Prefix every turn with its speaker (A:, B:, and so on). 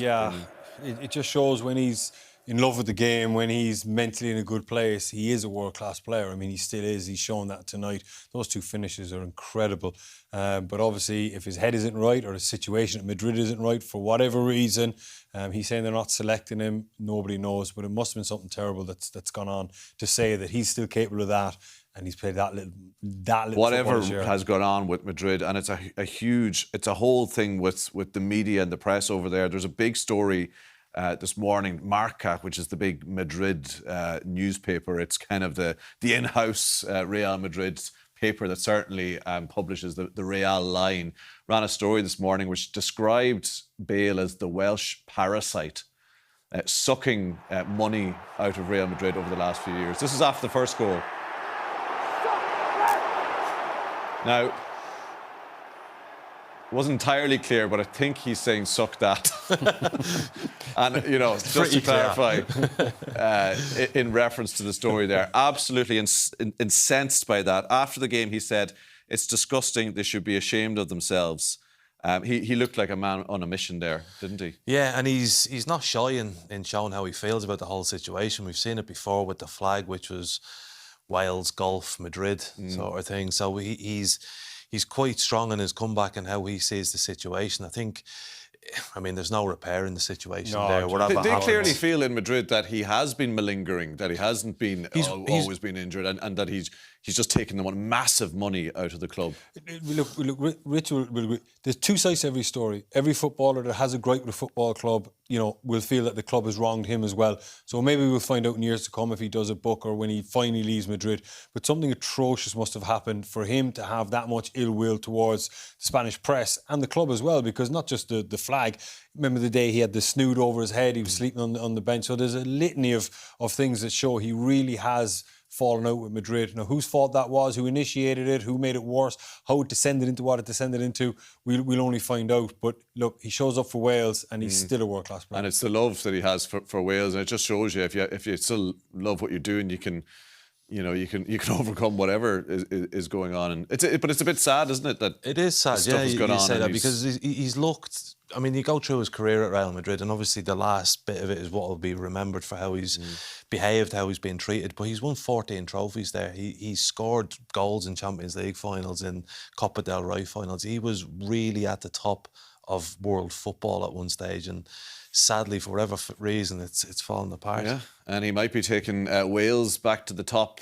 A: Yeah, it just shows when he's in love with the game, when he's mentally in a good place. He is a world-class player. I mean, he still is. He's shown that tonight. Those two finishes are incredible. But obviously, if his head isn't right or the situation at Madrid isn't right for whatever reason, he's saying they're not selecting him. Nobody knows. But it must have been something terrible that's gone on to say that he's still capable of that. And he's played that little
B: whatever has gone on with Madrid, and it's it's a whole thing with the media and the press over there. There's a big story this morning. Marca, which is the big Madrid newspaper, it's kind of the in-house Real Madrid paper that certainly publishes the Real line, ran a story this morning which described Bale as the Welsh parasite, sucking money out of Real Madrid over the last few years. This is after the first goal. Now, it wasn't entirely clear, but I think he's saying "suck that," and just to clarify, in reference to the story there, absolutely incensed by that. After the game, he said, "It's disgusting. They should be ashamed of themselves." He looked like a man on a mission there, didn't he?
C: Yeah, and he's not shy in showing how he feels about the whole situation. We've seen it before with the flag, which was Wales, golf, Madrid sort of thing. So he's quite strong in his comeback and how he sees the situation. I mean, there's no repair in the situation there.
B: They clearly feel in Madrid that he has been malingering, that he hasn't been always been injured, and that he's just taken them massive money out of the club.
A: Look, Rich, there's two sides to every story. Every footballer that has a gripe with a football club, will feel that the club has wronged him as well. So maybe we'll find out in years to come if he does a book or when he finally leaves Madrid. But something atrocious must have happened for him to have that much ill will towards the Spanish press and the club as well, because not just the flag. Remember the day he had the snood over his head, he was sleeping on the bench. So there's a litany of things that show he really has fallen out with Madrid. Now, whose fault that was, who initiated it, who made it worse, how it descended into what it descended into, we'll only find out. But look, he shows up for Wales and he's still a world-class player.
B: And it's the love that he has for Wales, and it just shows you if you still love what you're doing, you can overcome whatever is going on. But it's a bit sad, isn't it? That
C: it is sad.
B: Stuff has gone on,
C: say that because he's looked. I mean, you go through his career at Real Madrid, and obviously the last bit of it is what will be remembered for how he's behaved, how he's been treated. But he's won 14 trophies there. He's scored goals in Champions League finals, in Copa del Rey finals. He was really at the top of world football at one stage, and sadly, for whatever reason, it's fallen apart.
B: Yeah, and he might be taking Wales back to the top.